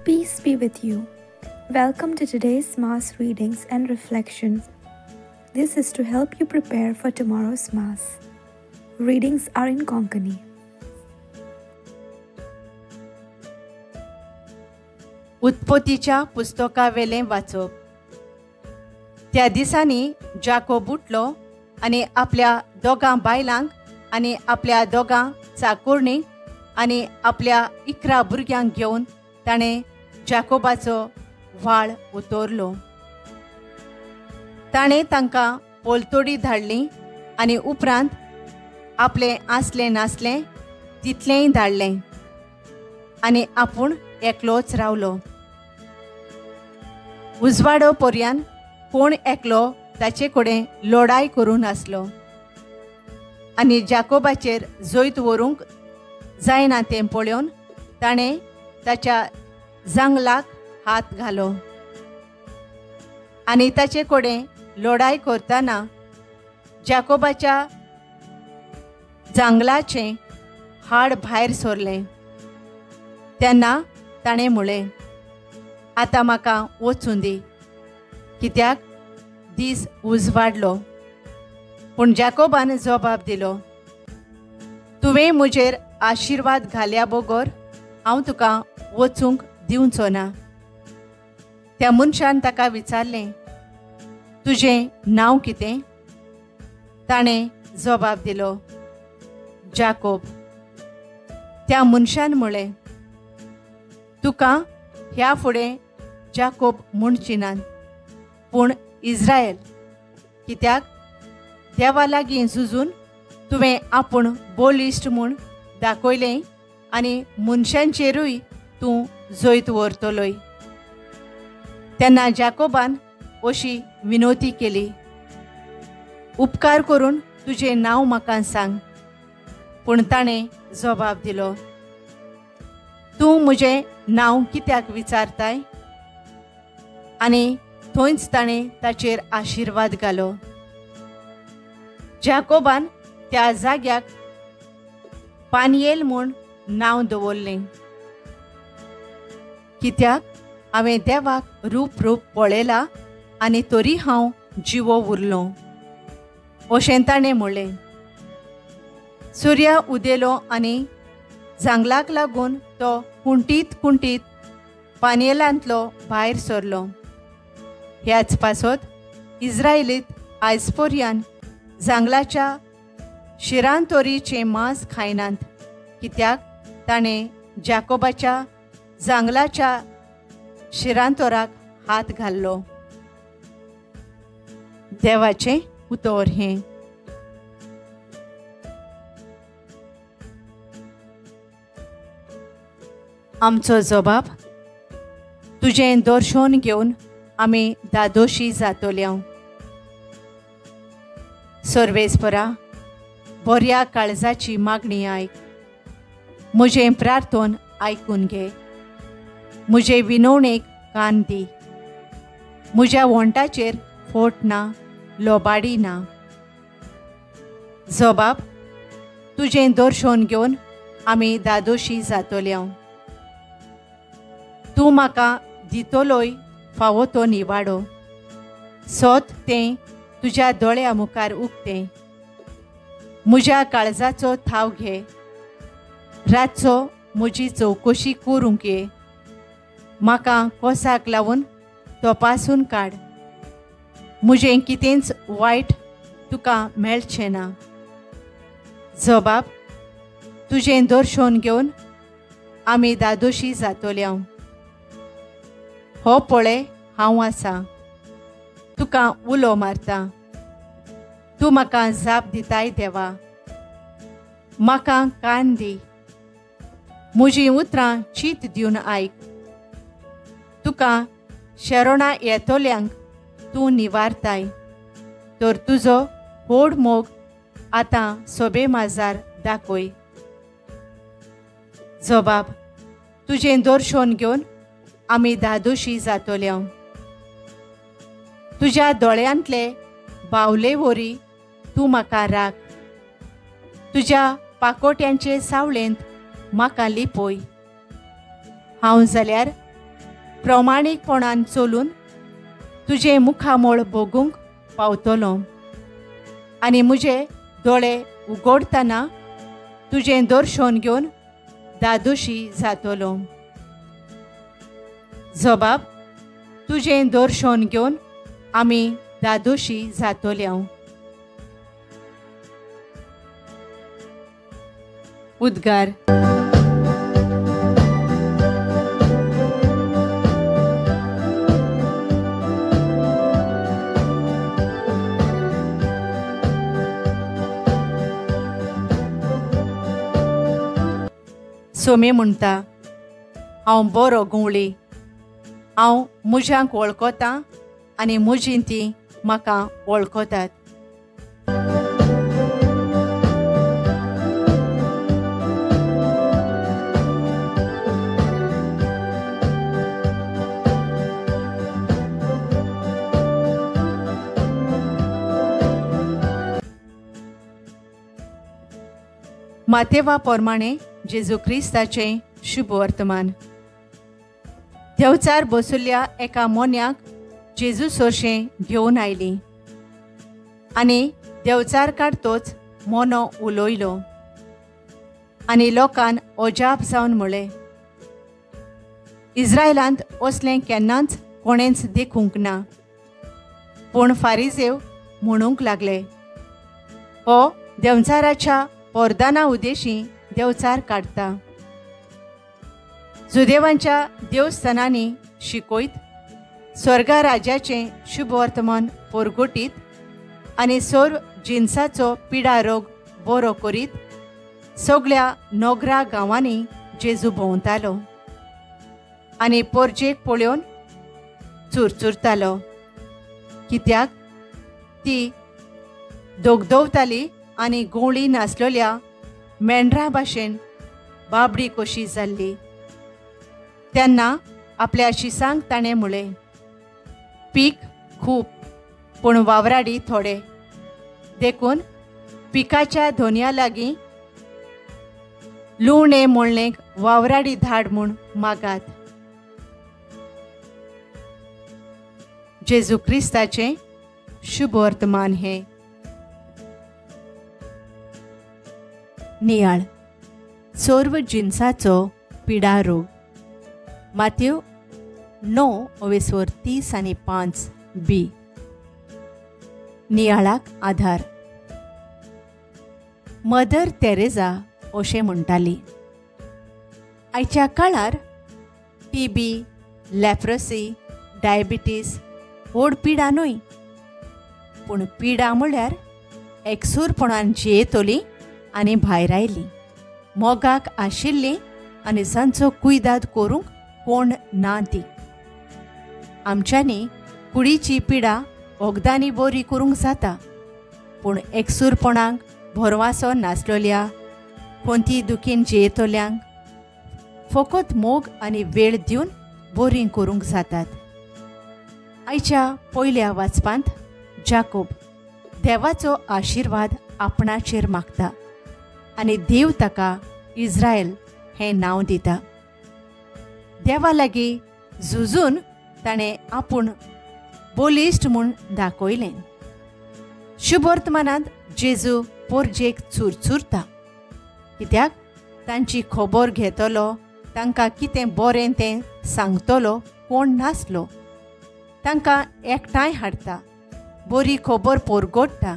Peace be with you. Welcome to today's Mass readings and reflections. This is to help you prepare for tomorrow's Mass. Readings are in Konkani. उत्पत्तीच्या पुस्तकावेलें वाचप. त्या दिसांनी जाकोब उठलो आनी आपल्या दोगां बायलांक आनी आपल्या दोगां चाकुरणींक आनी आपल्या 11 भुरग्यांक घेवन ताणें जाकोबाचो व्हाळ उतोरलो. ताणें तांकां पोलतोडी धाडली आनी उपरांत आपलें आसलें नासलें तितलेंय धाडलें आनी आपूण एकलोच रावलो. उजवाडो पर्यान कोण एकलो ताचे कडेन लढाई करून आसलो आनी जाकोबाचेर जैत व्हरूंक जायना तें पळोवन ताणें ताच्या जांगलाक हात घालो आनी ताचे कडेन लढाई करतना जाकोबाच्या जांगलाचें हाड भायर सरलें. तेन्ना ताणें म्हळें, आतां म्हाका वचूं दी, कित्याक दीस उजवाडलो. पूण जाकोबान जबाब दिलो, तुवें म्हजेर आशिर्वाद घाल्या बगर हांव तुका वचूंक दिवचो ना. त्या मनशान ताका विचारलें, तुजें नांव कितें? ताणें जबाब दिलो, जाकोब. त्या मनशान म्हळें, तुका ह्या फुडें जाकोब म्हणची नात, पूण इस्रायल, कित्याक देवा लागीं झुजून तुवें आपूण बोलिश्ट म्हूण दाखयलें आनी मनशांचेरूय तूं जैत व्हरतलोय. तेन्ना जाकोबान अशी विनोती केली, उपकार करून तुजें नांव म्हाका सांग. पूण ताणें जबाब दिलो, तूं म्हजें नांव कित्याक विचारताय? आनी थंयच ताणें ताचेर आशिर्वाद घालो. जाकोबान त्या जाग्याक पानियेल म्हूण नांव दवरलें, कित्याक हांवें देवाक रूप पळयलां आनी तरी हांव जिवो उरलो. अशें ताणें म्हणलें. सूर्य उदेलो आनी जांगलाक लागून तो कुंटीत पानियेलांतलो भायर सरलो. ह्याच पासत इस्रायलीत आयज पर्यान जांगलाच्या शिरांतोरीचें मांस खायनात, कित्याक ताणें जाकोबाच्या जांगलाच्या शिरांतोराक हात घाल्लो. देवाचें उतर हें. आमचो जबाब. तुजें दर्शन घेवन आमी दादोशी जातोल्यो. सर्वेस्परा, बऱ्या काळजाची मागणी आयक. म्हजें प्रार्थन आयकून घे. म्हजे विनवणेक कान दी. म्हज्या वंटाचेर फोट ना, लोबाडी ना. जबाब. तुजें दर्शन घेवन आमी दादोशी जातोल्यो. तूं म्हाका दितलोय फावो तो निवाडो. सोत तें तुज्या दोळ्या मुखार उक्तें. म्हज्या काळजाचो थाव घे. रातचो म्हजी चवकशी करूंक ये. म्हाका कोसाक लावून तपासून काड. म्हजें कितेंच वायट तुका मेळचें ना. जबाब. तुजें दर्शन घेवन आमी दादोशी जातोल्यो. हो पळय हांव आसां. तुका उलो मारता. तूं म्हाका जाप दिताय देवा. म्हाका कान दी. म्हजीं उतरां चीत दिवन आयक. तुका शरणा येतोल्यांक तूं निवारताय, तर तुजो व्हड मोग आतां सोबे माजार दाखय. जबाब. तुजें दर्शन घेवन आमी दादोशी जातोल्यो. तुज्या दोळ्यांतले बावले वरी तूं म्हाका राख. तुज्या पाकोट्यांचे सावळेंत म्हाका लिपय. हांव जाल्यार प्रमाणीकपणान चलून तुजे मुखामोळ भोगूंक पावतलो आनी म्हजे दोळे उगडतना तुजें दर्शन घेवन दादोशी जातलो. जबाब: तुजें दर्शन घेवन आमी दादोशी जातल्यो. उद्गार. सोमे म्हणटा, हांव बरो गुंवळी. हांव मुज्यांक वळखतां आनी मुजीं तीं म्हाका वळखतात. मातेवा प्रमाणे जेजू क्रिस्ताचें शुभ वर्तमान. देवचार बसुल्ल्या एका मोन्याक जेजू सोशें घेवन आयली आनी देवचार काडतोच मोनो उलोयलो आनी लोकांन अजाप जावन म्हळें, इस्रायलांत असलें केन्नाच कोणेंच देखूंक ना. पूण फारिजेव म्हणूंक लागले, हो देवचाराच्या पोरदाना उद्देशी देवचार काडटा. जुदेवांच्या देवस्थानांनी शिकयत, स्वर्गा राज्याचें शुभ वर्तमान परगटीत आनी सर्व जिन्साचो पिडा रोग बरो करीत सगळ्या नोगरा गांवांनी जेजू भोंवतालो आनी पोरजेक पळोवन चुरचुरतालो, कित्याक ती दोगदोवताली आनी गुंवळी नासलेल्या मेंढरा भाशेन बाबडी कशी जाल्ली. तेन्ना आपल्या शिसांक ताणें म्हळें, पीक खूब पूण वावराडी थोडे. देखून पिकाच्या धोनया लागीं लुवणे मोळणेक वावराडी धाड म्हूण मागात. जेजू क्रिस्ताचें शुभ वर्तमान हें. नियाळ. सर्व जिन्साचो पिडा रोग. Matthew 9:30-5b. नियाळाक आधार. मदर तेरेजा अशें म्हणटाली, आयच्या काळार टीबी, लेप्रोसी, डायबिटीस व्हड पिडा न्हय, पूण पिडा म्हळ्यार एकसूरपणान जियेतली आनी भायर आयली, मोगाक आशिल्ली आनी सांचो कुयदाद करूंक कोण ना ती. आमच्यांनी कुडीची पिडा वखदांनी बरी करूंक जाता, पूण एकसूरपणाक भरवासो नासलेल्या कोणती दुखीन जियेतल्यांक फकत मोग आनी वेळ दिवन बरी करूंक जातात. आयच्या पयल्या वाचपांत जाकोब देवाचो आशिर्वाद आपणाचेर मागता आनी देव ताका इस्रायल हें नांव दिता. देवा लागीं झुजून ताणें आपूण बोलिश्ट म्हूण दाखयलें. शुभ वर्तमानांत जेजू पोरजेक चुरचुरता, कित्याक तांची खबर घेतलो, तांकां कितें बरें तें सांगतलो कोण नासलो. तांकां एकठांय हाडटा, बरी खबर परगडटा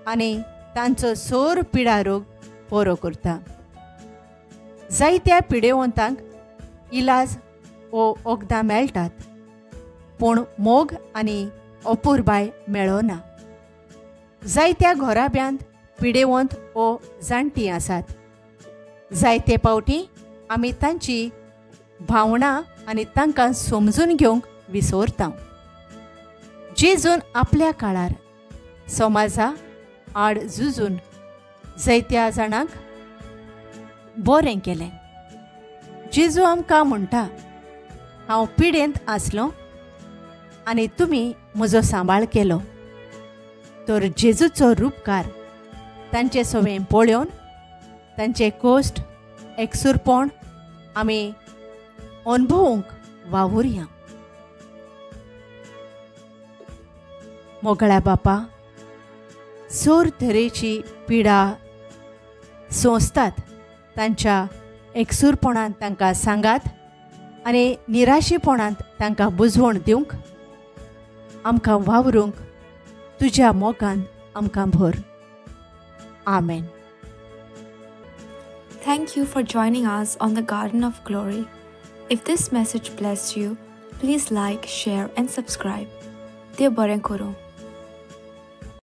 आनी तांचो सोर पिडा रोग बरो करता. जायत्या पिडेवंतांक इलाज वो वखदां मेळटात, पूण मोग आनी अपुरबाय मेळना. जायत्या घोराब्यांत पिडेवंत वो जाणटीं आसात. जायते फावटी आमी तांची भावना आनी तांकां समजून घेवंक विसरता. जेजून आपल्या काळार समाजा आड झुजून जायत्या जाणांक बरें केलें. जेजू आमकां म्हणटा, हांव पिडेंत आसलों आनी तुमी म्हजो सांबाळ केलो. तर जेजूचो रूपकार तांचे सवें पळोवन तांचे कश्ट एकसूरपण आमी अनुभवूंक वावुरया. मोगळ्या बापा, सोर तरेची पिडा सोंसतात तांच्या एकसूरपणांत तांकां सांगात आनी निराशेपणांत तांकां बुजवण दिवंक आमकां वावरूंक तुज्या मोगान आमकां भर. आमेन. Thank you for joining us on the Garden of Glory. If this message blessed you, please like, share, and subscribe. Dear Baren Koro.